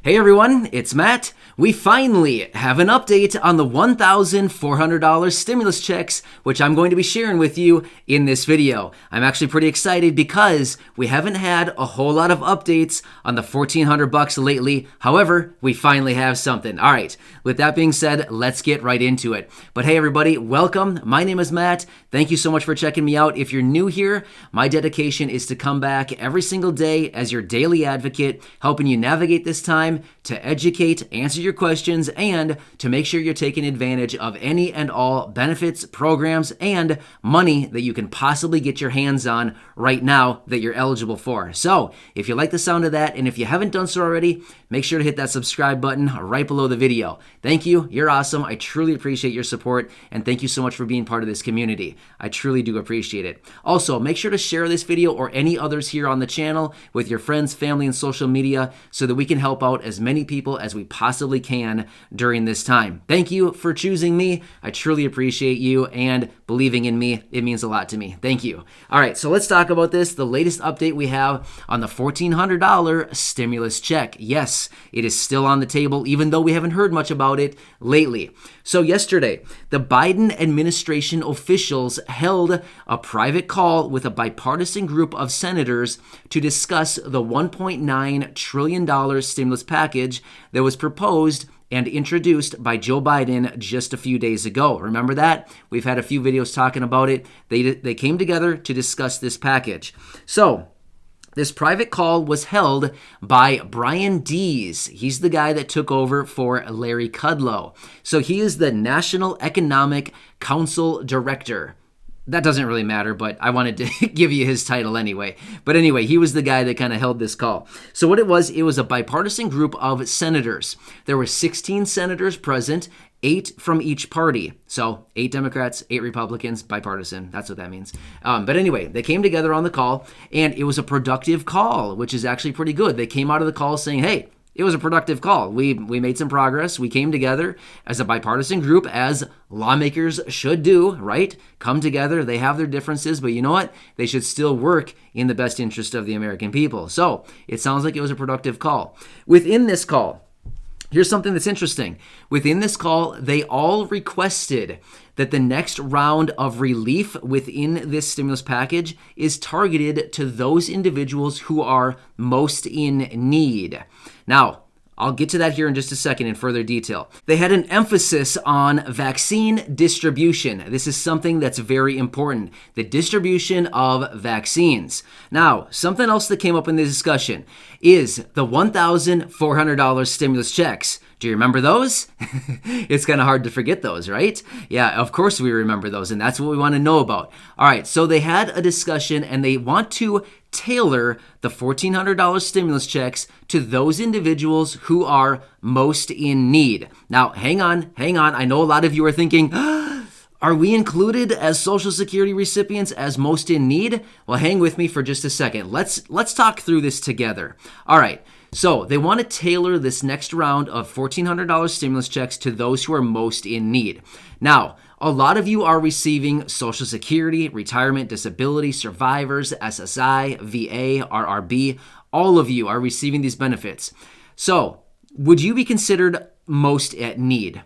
Hey everyone, it's Matt. We finally have an update on the $1,400 stimulus checks, which I'm going to be sharing with you in this video. I'm actually pretty excited because we haven't had a whole lot of updates on the $1,400 lately. However, we finally have something. All right, with that being said, let's get right into it. But hey everybody, welcome. My name is Matt. Thank you so much for checking me out. If you're new here, my dedication is to come back every single day as your daily advocate, helping you navigate this time, to educate, answer your questions, and to make sure you're taking advantage of any and all benefits, programs, and money that you can possibly get your hands on right now that you're eligible for. So, if you like the sound of that, and if you haven't done so already, make sure to hit that subscribe button right below the video. Thank you. You're awesome. I truly appreciate your support, and thank you so much for being part of this community. I truly do appreciate it. Also, make sure to share this video or any others here on the channel with your friends, family, and social media so that we can help out as many people as we possibly can during this time. Thank you for choosing me. I truly appreciate you and believing in me. It means a lot to me. Thank you. All right, so let's talk about this. The latest update we have on the $1,400 stimulus check. Yes, it is still on the table, even though we haven't heard much about it lately. So yesterday, the Biden administration officials held a private call with a bipartisan group of senators to discuss the $1.9 trillion stimulus package that was proposed and introduced by Joe Biden just a few days ago. Remember that? We've had a few videos talking about it. They came together to discuss this package. So, this private call was held by Brian Deese. He's the guy that took over for Larry Kudlow. So he is the National Economic Council Director. That doesn't really matter, but I wanted to give you his title anyway. But anyway, he was the guy that kind of held this call. So what it was a bipartisan group of senators. There were 16 senators present, 8 from each party. So 8 Democrats, 8 Republicans, bipartisan. That's what that means. But anyway, they came together on the call, and it was a productive call, which is actually pretty good. They came out of the call saying, hey, it was a productive call. We made some progress. We came together as a bipartisan group, as lawmakers should do, right? Come together. They have their differences, but you know what? They should still work in the best interest of the American people. So it sounds like it was a productive call. Within this call, here's something that's interesting. Within this call, they all requested that the next round of relief within this stimulus package is targeted to those individuals who are most in need. Now, I'll get to that here in just a second in further detail. They had an emphasis on vaccine distribution. This is something that's very important, the distribution of vaccines. Now, something else that came up in the discussion is the $1,400 stimulus checks. Do you remember those? It's kind of hard to forget those, right? Yeah, of course we remember those, and that's what we want to know about. All right, so they had a discussion, and they want to tailor the $1,400 stimulus checks to those individuals who are most in need. Now, hang on. I know a lot of you are thinking, are we included as Social Security recipients as most in need? Well, hang with me for just a second. Let's talk through this together. All right. So they want to tailor this next round of $1,400 stimulus checks to those who are most in need. Now, a lot of you are receiving Social Security, retirement, disability, survivors, SSI, VA, RRB. All of you are receiving these benefits. So, would you be considered most in need?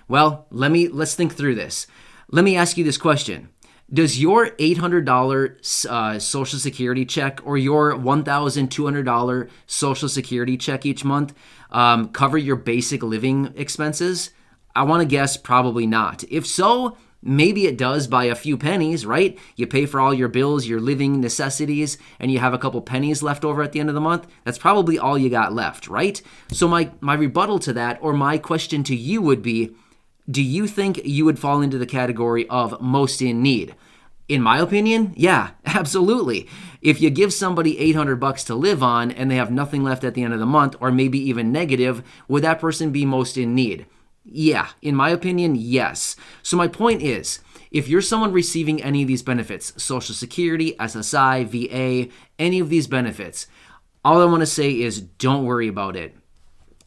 Well, let's think through this. Let me ask you this question. Does your $800 Social Security check or your $1,200 Social Security check each month cover your basic living expenses? I want to guess probably not. If so, maybe it does by a few pennies, right? You pay for all your bills, your living necessities, and you have a couple pennies left over at the end of the month. That's probably all you got left, right? So my rebuttal to that, or my question to you would be, do you think you would fall into the category of most in need? In my opinion, yeah, absolutely. If you give somebody $800 to live on and they have nothing left at the end of the month, or maybe even negative, would that person be most in need? Yeah, in my opinion, yes. So my point is, if you're someone receiving any of these benefits, Social Security, SSI, VA, any of these benefits, all I want to say is don't worry about it.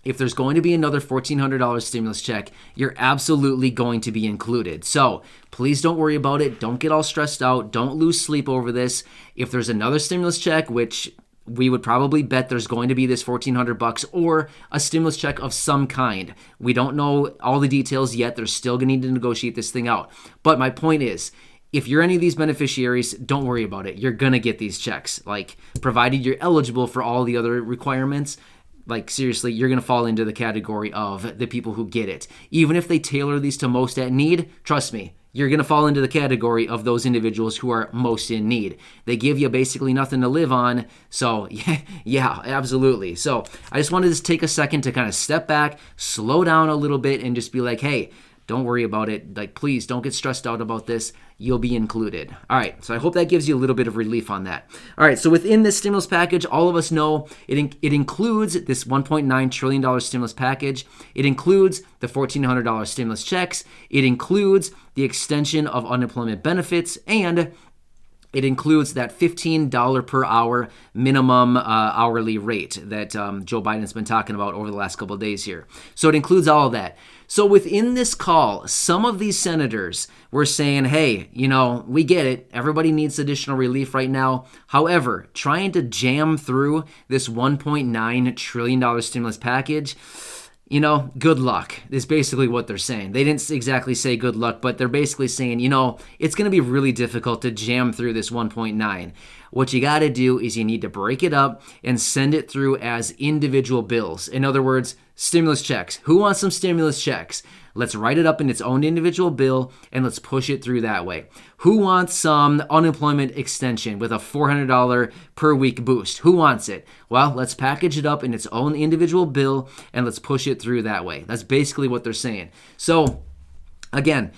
If there's going to be another $1,400 stimulus check, you're absolutely going to be included. So please don't worry about it. Don't get all stressed out. Don't lose sleep over this. If there's another stimulus check, which we would probably bet there's going to be this $1,400 or a stimulus check of some kind. We don't know all the details yet. They're still going to need to negotiate this thing out. But my point is, if you're any of these beneficiaries, don't worry about it. You're going to get these checks. Like, provided you're eligible for all the other requirements, like, seriously, you're going to fall into the category of the people who get it. Even if they tailor these to most at need, trust me, you're going to fall into the category of those individuals who are most in need. They give you basically nothing to live on. So, yeah, absolutely. So I just wanted to take a second to kind of step back, slow down a little bit, and just be like, hey, don't worry about it. Like, please don't get stressed out about this. You'll be included. All right, so I hope that gives you a little bit of relief on that. All right, so within this stimulus package, all of us know it includes this $1.9 trillion stimulus package. It includes the $1,400 stimulus checks. It includes the extension of unemployment benefits, and it includes that $15 per hour minimum hourly rate that Joe Biden's been talking about over the last couple of days here. So it includes all of that. So within this call, some of these senators were saying, hey, we get it. Everybody needs additional relief right now. However, trying to jam through this $1.9 trillion stimulus package, good luck is basically what they're saying. They didn't exactly say good luck, but they're basically saying, it's going to be really difficult to jam through this 1.9. What you got to do is you need to break it up and send it through as individual bills. In other words, stimulus checks. Who wants some stimulus checks? Let's write it up in its own individual bill and let's push it through that way. Who wants some unemployment extension with a $400 per week boost? Who wants it? Well, let's package it up in its own individual bill and let's push it through that way. That's basically what they're saying. So, again,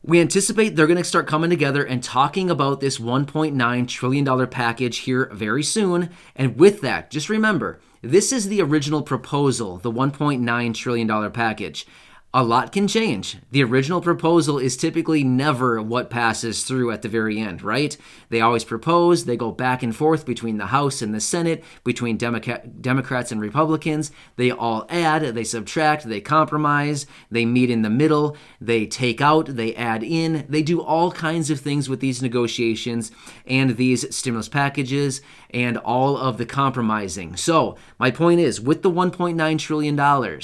we anticipate they're going to start coming together and talking about this $1.9 trillion package here very soon. And with that, just remember, this is the original proposal, the $1.9 trillion package. A lot can change. The original proposal is typically never what passes through at the very end, right? They always propose, they go back and forth between the House and the Senate, between Democrats and Republicans. They all add, they subtract, they compromise, they meet in the middle, they take out, they add in. They do all kinds of things with these negotiations and these stimulus packages and all of the compromising. So my point is, with the $1.9 trillion,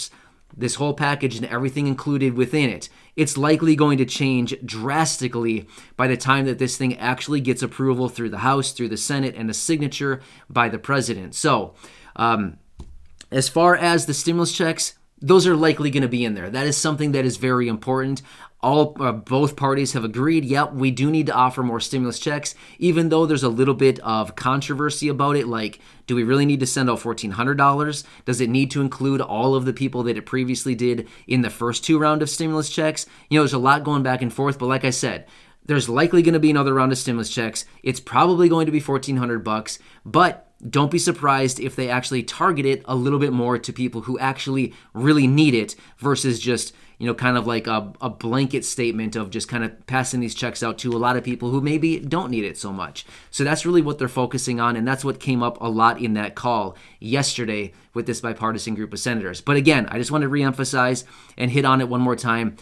this whole package and everything included within it, it's likely going to change drastically by the time that this thing actually gets approval through the House, through the Senate, and a signature by the president. So, as far as the stimulus checks, those are likely going to be in there. That is something that is very important. Both parties have agreed, yep, we do need to offer more stimulus checks, even though there's a little bit of controversy about it, like, do we really need to send out $1,400? Does it need to include all of the people that it previously did in the first two rounds of stimulus checks? There's a lot going back and forth, but like I said, there's likely going to be another round of stimulus checks. It's probably going to be $1,400, but don't be surprised if they actually target it a little bit more to people who actually really need it versus just, kind of like a blanket statement of just kind of passing these checks out to a lot of people who maybe don't need it so much. So that's really what they're focusing on, and that's what came up a lot in that call yesterday with this bipartisan group of senators. But again, I just want to reemphasize and hit on it one more time.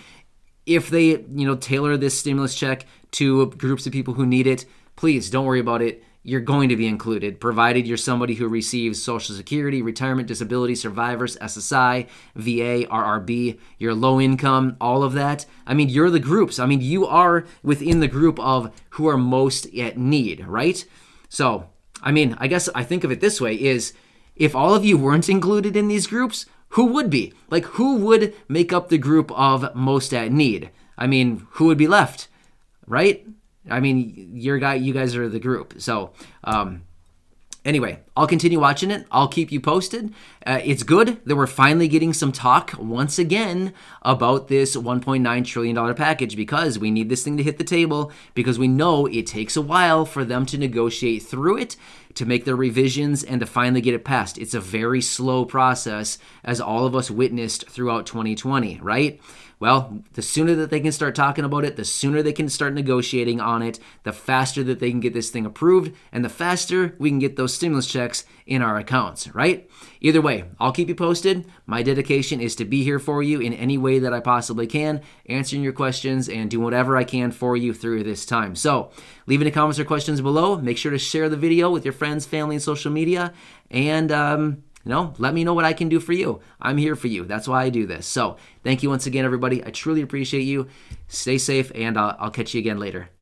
If they, tailor this stimulus check to groups of people who need it, please don't worry about it. You're going to be included, provided you're somebody who receives Social Security, retirement, disability, survivors, SSI, VA, RRB, you're low income, all of that. You're the groups. You are within the group of who are most at need, right? So, I guess I think of it this way is, if all of you weren't included in these groups, who would be? Like, who would make up the group of most at need? Who would be left, right? You guys are the group. So, anyway, I'll continue watching it. I'll keep you posted. It's good that we're finally getting some talk once again about this $1.9 trillion package, because we need this thing to hit the table, because we know it takes a while for them to negotiate through it, to make their revisions, and to finally get it passed. It's a very slow process, as all of us witnessed throughout 2020, right? well, the sooner that they can start talking about it, the sooner they can start negotiating on it, the faster that they can get this thing approved, and the faster we can get those stimulus checks in our accounts, right? Either way, I'll keep you posted. My dedication is to be here for you in any way that I possibly can, answering your questions and doing whatever I can for you through this time. So leave any comments or questions below. Make sure to share the video with your friends, family, and social media. And, let me know what I can do for you. I'm here for you. That's why I do this. So thank you once again, everybody. I truly appreciate you. Stay safe, and I'll catch you again later.